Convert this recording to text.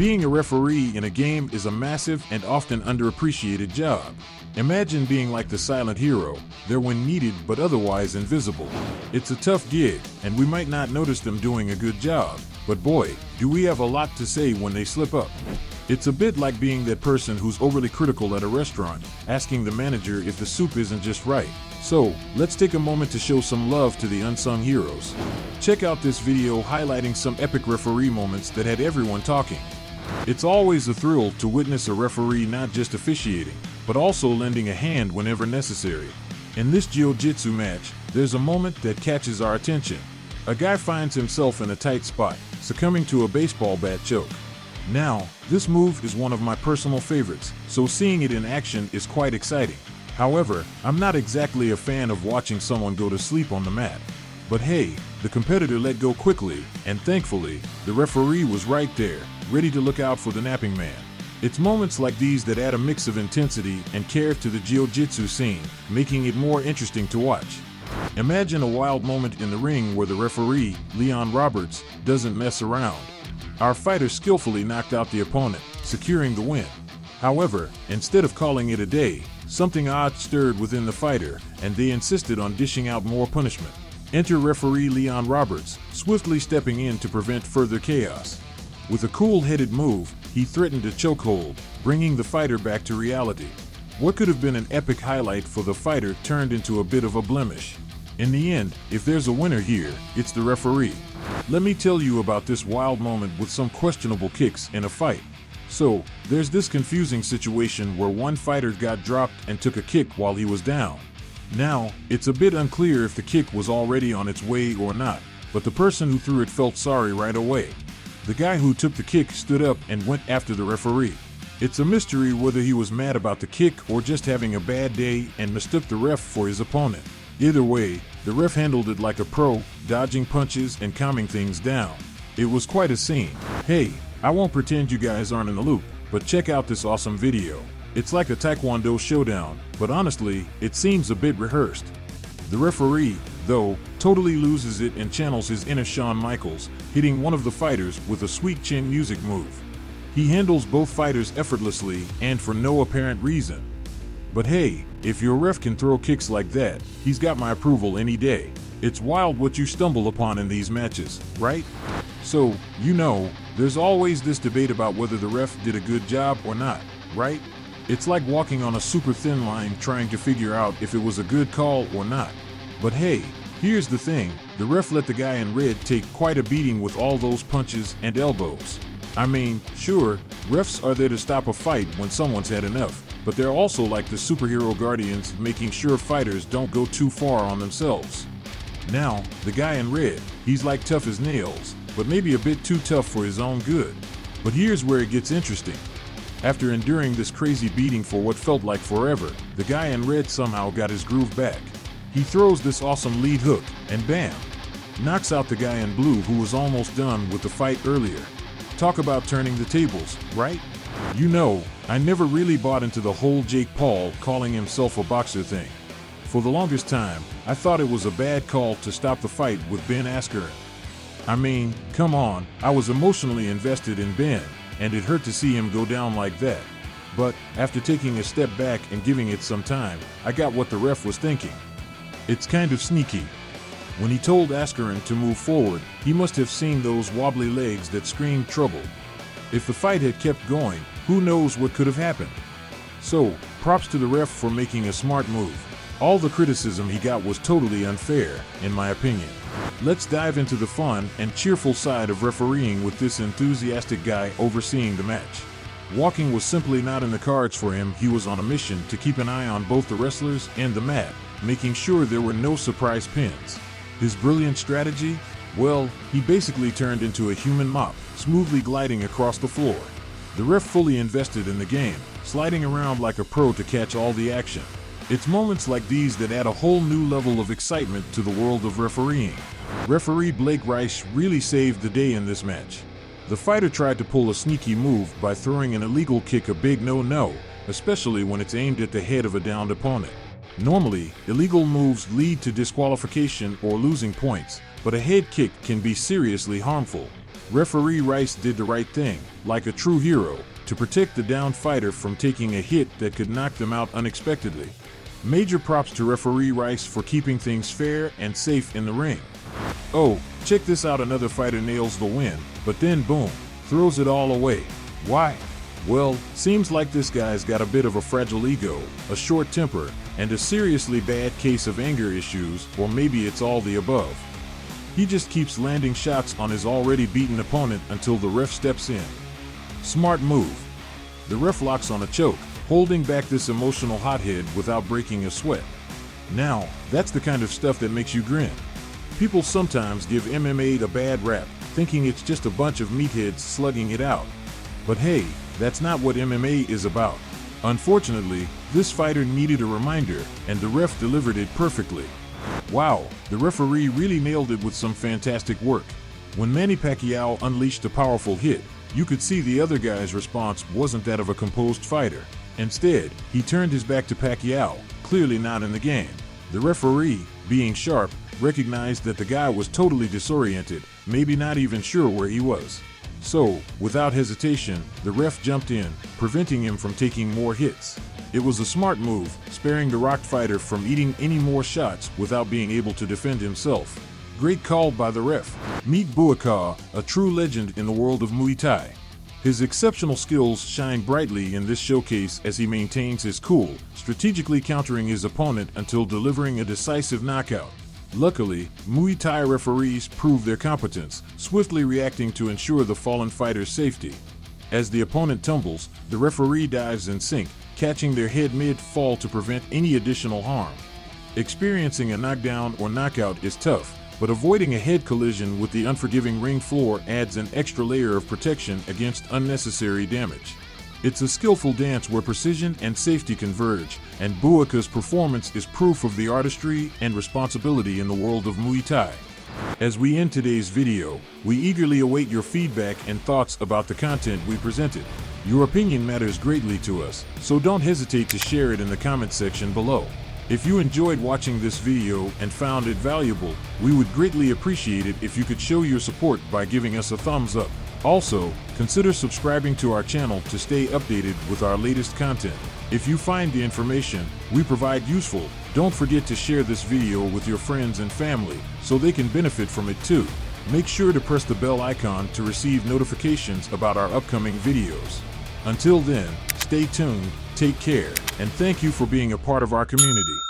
Being a referee in a game is a massive and often underappreciated job. Imagine being like the silent hero, there when needed but otherwise invisible. It's a tough gig, and we might not notice them doing a good job, but boy, do we have a lot to say when they slip up. It's a bit like being that person who's overly critical at a restaurant, asking the manager if the soup isn't just right. So, let's take a moment to show some love to the unsung heroes. Check out this video highlighting some epic referee moments that had everyone talking. It's always a thrill to witness a referee not just officiating, but also lending a hand whenever necessary. In this Jiu-jitsu match, there's a moment that catches our attention. A guy finds himself in a tight spot, succumbing to a baseball bat choke. Now, this move is one of my personal favorites, so seeing it in action is quite exciting. However, I'm not exactly a fan of watching someone go to sleep on the mat. But hey, the competitor let go quickly, and thankfully, the referee was right there, ready to look out for the napping man. It's moments like these that add a mix of intensity and care to the jiu-jitsu scene, making it more interesting to watch. Imagine a wild moment in the ring where the referee, Leon Roberts, doesn't mess around. Our fighter skillfully knocked out the opponent, securing the win. However, instead of calling it a day, something odd stirred within the fighter, and they insisted on dishing out more punishment. Enter referee Leon Roberts, swiftly stepping in to prevent further chaos. With a cool-headed move, he threatened a chokehold, bringing the fighter back to reality. What could have been an epic highlight for the fighter turned into a bit of a blemish. In the end, if there's a winner here, it's the referee. Let me tell you about this wild moment with some questionable kicks in a fight. So, there's this confusing situation where one fighter got dropped and took a kick while he was down. Now, it's a bit unclear if the kick was already on its way or not, but the person who threw it felt sorry right away. The guy who took the kick stood up and went after the referee. It's a mystery whether he was mad about the kick or just having a bad day and mistook the ref for his opponent. Either way, the ref handled it like a pro, dodging punches and calming things down. It was quite a scene. Hey, I won't pretend you guys aren't in the loop, but check out this awesome video. It's like a Taekwondo showdown, but honestly, it seems a bit rehearsed. The referee, though, totally loses it and channels his inner Shawn Michaels, hitting one of the fighters with a sweet chin music move. He handles both fighters effortlessly and for no apparent reason. But hey, if your ref can throw kicks like that, he's got my approval any day. It's wild what you stumble upon in these matches, right? So, there's always this debate about whether the ref did a good job or not, right? It's like walking on a super thin line trying to figure out if it was a good call or not. But hey, here's the thing, the ref let the guy in red take quite a beating with all those punches and elbows. I mean, sure, refs are there to stop a fight when someone's had enough, but they're also like the superhero guardians making sure fighters don't go too far on themselves. Now, the guy in red, he's like tough as nails, but maybe a bit too tough for his own good. But here's where it gets interesting. After enduring this crazy beating for what felt like forever, the guy in red somehow got his groove back. He throws this awesome lead hook, and bam! Knocks out the guy in blue who was almost done with the fight earlier. Talk about turning the tables, right? I never really bought into the whole Jake Paul calling himself a boxer thing. For the longest time, I thought it was a bad call to stop the fight with Ben Askren. I mean, come on, I was emotionally invested in Ben, and it hurt to see him go down like that. But, after taking a step back and giving it some time, I got what the ref was thinking. It's kind of sneaky. When he told Askren to move forward, he must have seen those wobbly legs that screamed trouble. If the fight had kept going, who knows what could have happened. So, props to the ref for making a smart move. All the criticism he got was totally unfair, in my opinion. Let's dive into the fun and cheerful side of refereeing with this enthusiastic guy overseeing the match. Walking was simply not in the cards for him. He was on a mission to keep an eye on both the wrestlers and the mat, making sure there were no surprise pins. His brilliant strategy? Well, he basically turned into a human mop, smoothly gliding across the floor. The ref fully invested in the game, sliding around like a pro to catch all the action. It's moments like these that add a whole new level of excitement to the world of refereeing. Referee Blake Reich really saved the day in this match. The fighter tried to pull a sneaky move by throwing an illegal kick, a big no-no, especially when it's aimed at the head of a downed opponent. Normally, illegal moves lead to disqualification or losing points, but a head kick can be seriously harmful. Referee Rice did the right thing, like a true hero, to protect the downed fighter from taking a hit that could knock them out unexpectedly. Major props to Referee Rice for keeping things fair and safe in the ring. Oh, check this out, another fighter nails the win, but then boom, throws it all away. Why? Well, seems like this guy's got a bit of a fragile ego, a short temper, and a seriously bad case of anger issues, or maybe it's all the above. He just keeps landing shots on his already beaten opponent until the ref steps in. Smart move. The ref locks on a choke, holding back this emotional hothead without breaking a sweat. Now, that's the kind of stuff that makes you grin. People sometimes give MMA a bad rap, thinking it's just a bunch of meatheads slugging it out. But hey, that's not what MMA is about. Unfortunately, this fighter needed a reminder, and the ref delivered it perfectly. Wow, the referee really nailed it with some fantastic work. When Manny Pacquiao unleashed a powerful hit, you could see the other guy's response wasn't that of a composed fighter. Instead, he turned his back to Pacquiao, clearly not in the game. The referee, being sharp, recognized that the guy was totally disoriented, maybe not even sure where he was. So, without hesitation, the ref jumped in, preventing him from taking more hits. It was a smart move, sparing the rocked fighter from eating any more shots without being able to defend himself. Great call by the ref. Meet Buakaw, a true legend in the world of Muay Thai. His exceptional skills shine brightly in this showcase as he maintains his cool, strategically countering his opponent until delivering a decisive knockout. Luckily, Muay Thai referees prove their competence, swiftly reacting to ensure the fallen fighter's safety. As the opponent tumbles, the referee dives in sync, catching their head mid-fall to prevent any additional harm. Experiencing a knockdown or knockout is tough, but avoiding a head collision with the unforgiving ring floor adds an extra layer of protection against unnecessary damage. It's a skillful dance where precision and safety converge, and Buakaw's performance is proof of the artistry and responsibility in the world of Muay Thai. As we end today's video, we eagerly await your feedback and thoughts about the content we presented. Your opinion matters greatly to us, so don't hesitate to share it in the comment section below. If you enjoyed watching this video and found it valuable, we would greatly appreciate it if you could show your support by giving us a thumbs up. Also, consider subscribing to our channel to stay updated with our latest content. If you find the information we provide useful, don't forget to share this video with your friends and family so they can benefit from it too. Make sure to press the bell icon to receive notifications about our upcoming videos. Until then, stay tuned, take care, and thank you for being a part of our community.